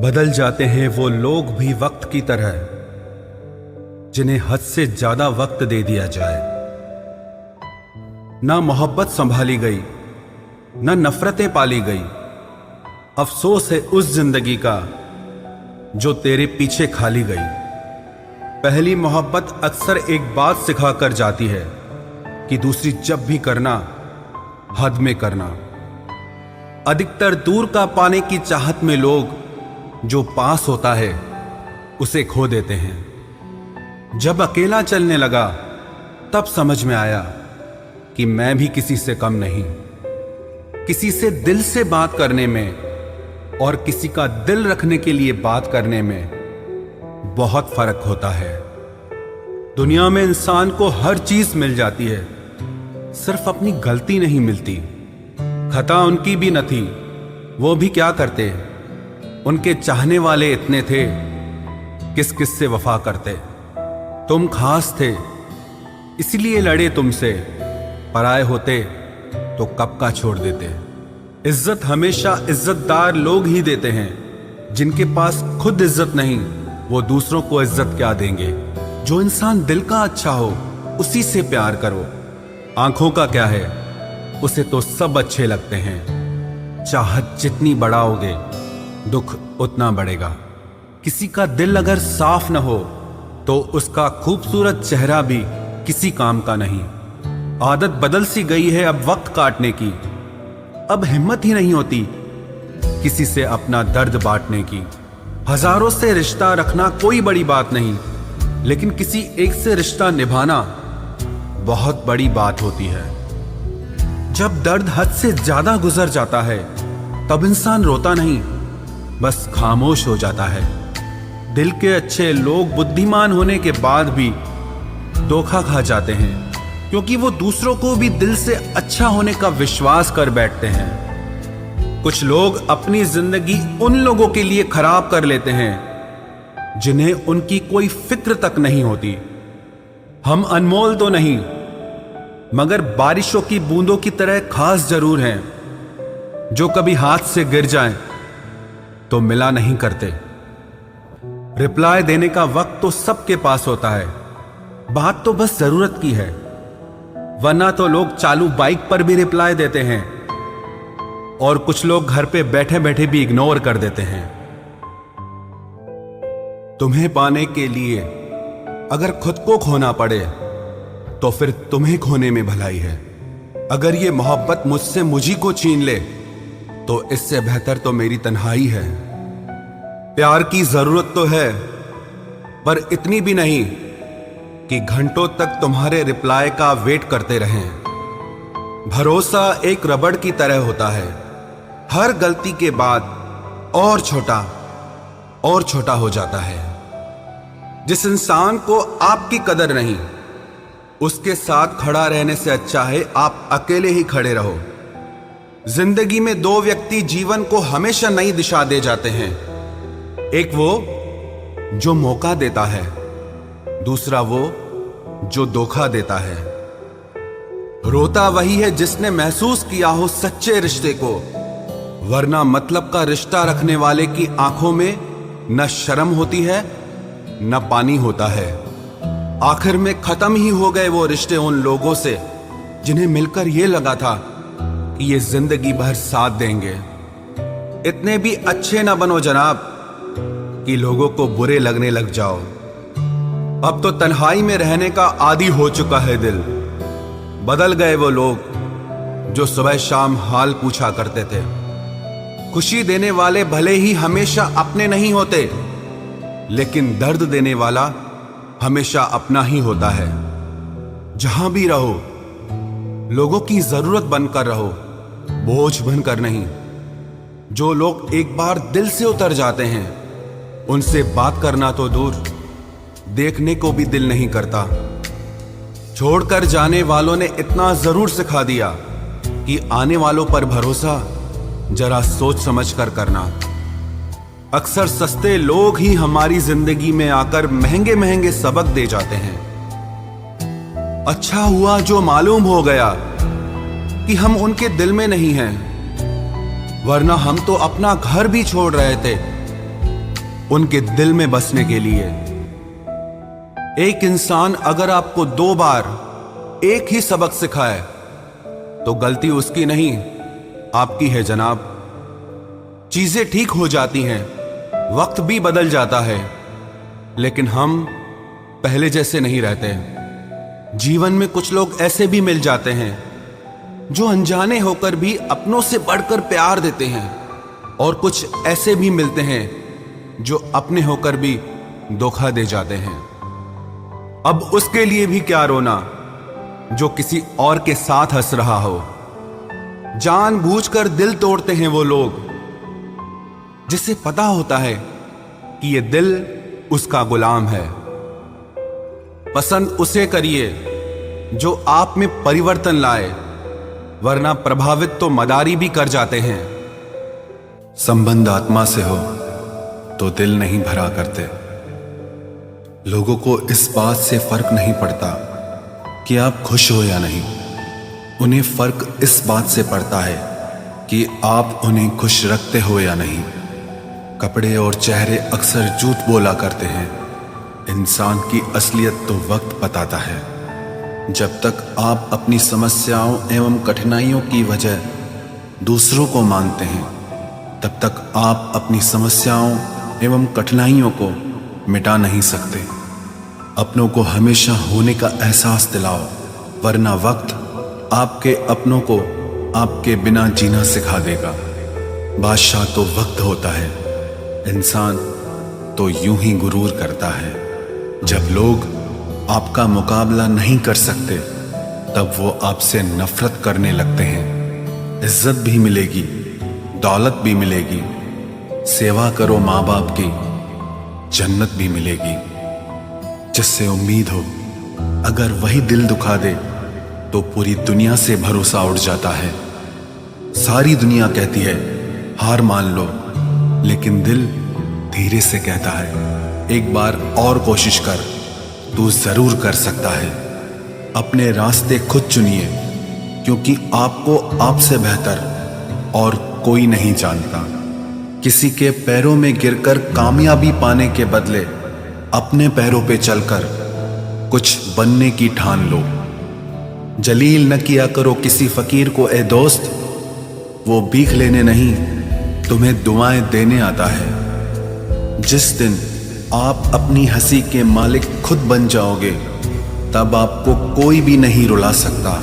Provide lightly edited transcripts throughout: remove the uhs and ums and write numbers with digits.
बदल जाते हैं वो लोग भी वक्त की तरह, जिन्हें हद से ज्यादा वक्त दे दिया जाए। ना मोहब्बत संभाली गई, ना नफरतें पाली गई। अफसोस है उस जिंदगी का जो तेरे पीछे खाली गई। पहली मोहब्बत अक्सर एक बात सिखा कर जाती है कि दूसरी जब भी करना, हद में करना। अधिकतर दूर का पाने की चाहत में लोग जो पास होता है उसे खो देते हैं। जब अकेला चलने लगा तब समझ में आया कि मैं भी किसी से कम नहीं। किसी से दिल से बात करने में और किसी का दिल रखने के लिए बात करने में बहुत फर्क होता है। दुनिया में इंसान को हर चीज मिल जाती है, सिर्फ अपनी गलती नहीं मिलती। खता उनकी भी न थी, वो भी क्या करते। उनके चाहने वाले इतने थे, किस किस से वफा करते। तुम खास थे इसलिए लड़े तुमसे, पराए होते तो कब का छोड़ देते। इज्जत हमेशा इज्जतदार लोग ही देते हैं। जिनके पास खुद इज्जत नहीं, वो दूसरों को इज्जत क्या देंगे। जो इंसान दिल का अच्छा हो उसी से प्यार करो। आंखों का क्या है, उसे तो सब अच्छे लगते हैं। चाहत जितनी बढ़ाओगे दुख उतना बढ़ेगा। किसी का दिल अगर साफ न हो तो उसका खूबसूरत चेहरा भी किसी काम का नहीं। आदत बदल सी गई है अब वक्त काटने की। अब हिम्मत ही नहीं होती किसी से अपना दर्द बांटने की। हजारों से रिश्ता रखना कोई बड़ी बात नहीं, लेकिन किसी एक से रिश्ता निभाना बहुत बड़ी बात होती है। जब दर्द हद से ज्यादा गुजर जाता है तब इंसान रोता नहीं, बस खामोश हो जाता है। दिल के अच्छे लोग बुद्धिमान होने के बाद भी धोखा खा जाते हैं, क्योंकि वो दूसरों को भी दिल से अच्छा होने का विश्वास कर बैठते हैं। कुछ लोग अपनी जिंदगी उन लोगों के लिए खराब कर लेते हैं जिन्हें उनकी कोई फिक्र तक नहीं होती। हम अनमोल तो नहीं, मगर बारिशों की बूंदों की तरह खास जरूर हैं, जो कभी हाथ से गिर जाएं तो मिला नहीं करते। रिप्लाई देने का वक्त तो सबके पास होता है, बात तो बस जरूरत की है। वरना तो लोग चालू बाइक पर भी रिप्लाई देते हैं और कुछ लोग घर पे बैठे बैठे भी इग्नोर कर देते हैं। तुम्हें पाने के लिए अगर खुद को खोना पड़े तो फिर तुम्हें खोने में भलाई है। अगर ये मोहब्बत मुझसे मुझी को छीन ले तो इससे बेहतर तो मेरी तन्हाई है। प्यार की जरूरत तो है, पर इतनी भी नहीं कि घंटों तक तुम्हारे रिप्लाई का वेट करते रहें। भरोसा एक रबड़ की तरह होता है, हर गलती के बाद और छोटा हो जाता है। जिस इंसान को आपकी कदर नहीं, उसके साथ खड़ा रहने से अच्छा है आप अकेले ही खड़े रहो। जिंदगी में दो व्यक्ति जीवन को हमेशा नई दिशा दे जाते हैं। एक वो जो मौका देता है, दूसरा वो जो धोखा देता है। रोता वही है जिसने महसूस किया हो सच्चे रिश्ते को, वरना मतलब का रिश्ता रखने वाले की आंखों में न शर्म होती है न पानी होता है। आखिर में खत्म ही हो गए वो रिश्ते उन लोगों से जिन्हें मिलकर ये लगा था कि ये जिंदगी भर साथ देंगे। इतने भी अच्छे ना बनो जनाब कि लोगों को बुरे लगने लग जाओ। अब तो तन्हाई में रहने का आदी हो चुका है दिल। बदल गए वो लोग जो सुबह शाम हाल पूछा करते थे। खुशी देने वाले भले ही हमेशा अपने नहीं होते, लेकिन दर्द देने वाला हमेशा अपना ही होता है। जहां भी रहो लोगों की जरूरत बनकर रहो, बोझ बनकर नहीं। जो लोग एक बार दिल से उतर जाते हैं उनसे बात करना तो दूर, देखने को भी दिल नहीं करता। छोड़कर जाने वालों ने इतना जरूर सिखा दिया कि आने वालों पर भरोसा जरा सोच समझ कर करना। अक्सर सस्ते लोग ही हमारी जिंदगी में आकर महंगे महंगे सबक दे जाते हैं। अच्छा हुआ जो मालूम हो गया कि हम उनके दिल में नहीं हैं, वरना हम तो अपना घर भी छोड़ रहे थे उनके दिल में बसने के लिए। एक इंसान अगर आपको 2 बार एक ही सबक सिखाए तो गलती उसकी नहीं, आपकी है जनाब। चीजें ठीक हो जाती हैं, वक्त भी बदल जाता है, लेकिन हम पहले जैसे नहीं रहते। जीवन में कुछ लोग ऐसे भी मिल जाते हैं जो अनजाने होकर भी अपनों से बढ़कर प्यार देते हैं, और कुछ ऐसे भी मिलते हैं जो अपने होकर भी धोखा दे जाते हैं। अब उसके लिए भी क्या रोना जो किसी और के साथ हंस रहा हो। जानबूझकर दिल तोड़ते हैं वो लोग जिसे पता होता है कि ये दिल उसका गुलाम है। पसंद उसे करिए जो आप में परिवर्तन लाए, वरना प्रभावित तो मदारी भी कर जाते हैं। संबंध आत्मा से हो तो दिल नहीं भरा करते। लोगों को इस बात से फर्क नहीं पड़ता कि आप खुश हो या नहीं, उन्हें फर्क इस बात से पड़ता है कि आप उन्हें खुश रखते हो या नहीं। कपड़े और चेहरे अक्सर झूठ बोला करते हैं, इंसान की असलियत तो वक्त बताता है। जब तक आप अपनी समस्याओं एवं कठिनाइयों की वजह दूसरों को मानते हैं, तब तक आप अपनी समस्याओं एवं कठिनाइयों को मिटा नहीं सकते। अपनों को हमेशा होने का एहसास दिलाओ, वरना वक्त आपके अपनों को आपके बिना जीना सिखा देगा। बादशाह तो वक्त होता है, इंसान तो यूं ही गुरूर करता है। जब लोग आपका मुकाबला नहीं कर सकते, तब वो आपसे नफरत करने लगते हैं। इज्जत भी मिलेगी, दौलत भी मिलेगी, सेवा करो माँ बाप की, जन्नत भी मिलेगी। जिससे उम्मीद हो, अगर वही दिल दुखा दे तो पूरी दुनिया से भरोसा उड़ जाता है। सारी दुनिया कहती है हार मान लो, लेकिन दिल धीरे से कहता है एक बार और कोशिश कर, तू जरूर कर सकता है। अपने रास्ते खुद चुनिए, क्योंकि आपको आपसे बेहतर और कोई नहीं जानता। किसी के पैरों में गिरकर कामयाबी पाने के बदले अपने पैरों पे चलकर कुछ बनने की ठान लो। जलील न किया करो किसी फकीर को ए दोस्त, वो भीख लेने नहीं तुम्हें दुआएं देने आता है। जिस दिन आप अपनी हंसी के मालिक खुद बन जाओगे, तब आपको कोई भी नहीं रुला सकता।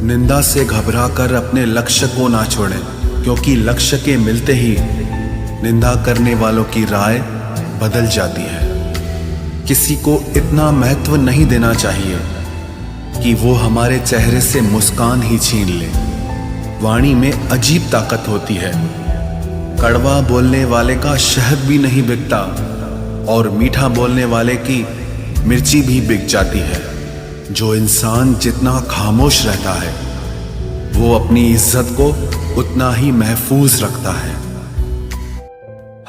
निंदा से घबराकर अपने लक्ष्य को ना छोड़ें, क्योंकि लक्ष्य के मिलते ही निंदा करने वालों की राय बदल जाती है। किसी को इतना महत्व नहीं देना चाहिए कि वो हमारे चेहरे से मुस्कान ही छीन ले। वाणी में अजीब ताकत होती है। कड़वा बोलने वाले का शहद भी नहीं बिकता, और मीठा बोलने वाले की मिर्ची भी बिक जाती है। जो इंसान जितना खामोश रहता है, वो अपनी इज्जत को उतना ही महफूज रखता है।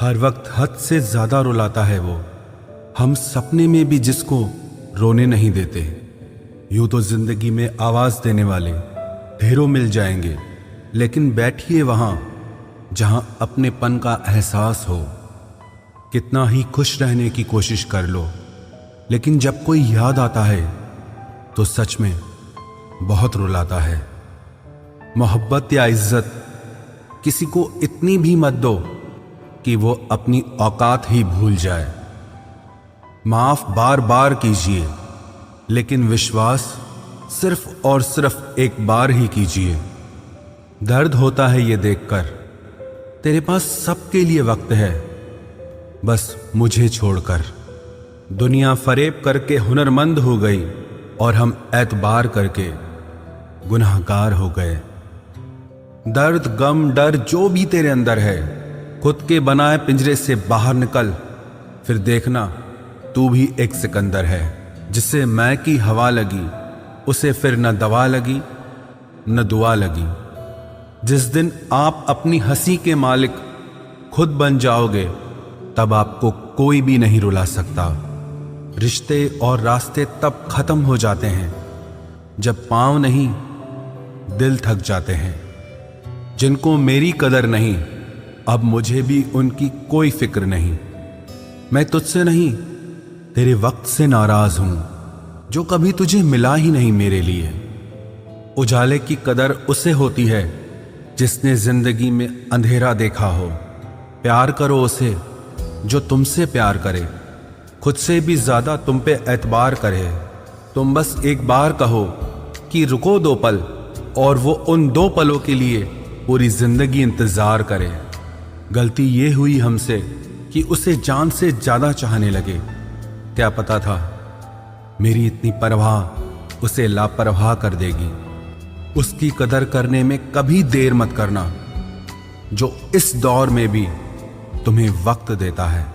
हर वक्त हद से ज्यादा रुलाता है वो, हम सपने में भी जिसको रोने नहीं देते। यूं तो जिंदगी में आवाज देने वाले ढेरों मिल जाएंगे, लेकिन बैठिए वहां जहां अपनेपन का एहसास हो। कितना ही खुश रहने की कोशिश कर लो, लेकिन जब कोई याद आता है तो सच में बहुत रुलाता है। मोहब्बत या इज्जत किसी को इतनी भी मत दो कि वो अपनी औकात ही भूल जाए। माफ बार बार कीजिए, लेकिन विश्वास सिर्फ और सिर्फ एक बार ही कीजिए। दर्द होता है ये देखकर तेरे पास सबके लिए वक्त है, बस मुझे छोड़कर। दुनिया फरेब करके हुनरमंद हो गई, और हम एतबार करके गुनाहगार हो गए। दर्द गम डर जो भी तेरे अंदर है, खुद के बनाए पिंजरे से बाहर निकल, फिर देखना तू भी एक सिकंदर है। जिसे मैं की हवा लगी, उसे फिर न दवा लगी न दुआ लगी। जिस दिन आप अपनी हंसी के मालिक खुद बन जाओगे, तब आपको कोई भी नहीं रुला सकता। रिश्ते और रास्ते तब खत्म हो जाते हैं जब पांव नहीं दिल थक जाते हैं। जिनको मेरी कदर नहीं, अब मुझे भी उनकी कोई फिक्र नहीं। मैं तुझसे नहीं, तेरे वक्त से नाराज हूं, जो कभी तुझे मिला ही नहीं मेरे लिए। उजाले की कदर उसे होती है जिसने जिंदगी में अंधेरा देखा हो। प्यार करो उसे जो तुमसे प्यार करे, खुद से भी ज्यादा तुम पे एतबार करे। तुम बस एक बार कहो कि रुको 2 पल, और वो उन 2 पलों के लिए पूरी जिंदगी इंतजार करे। गलती ये हुई हमसे कि उसे जान से ज्यादा चाहने लगे। क्या पता था मेरी इतनी परवाह उसे लापरवाह कर देगी। उसकी कदर करने में कभी देर मत करना, जो इस दौर में भी तुम्हें वक्त देता है।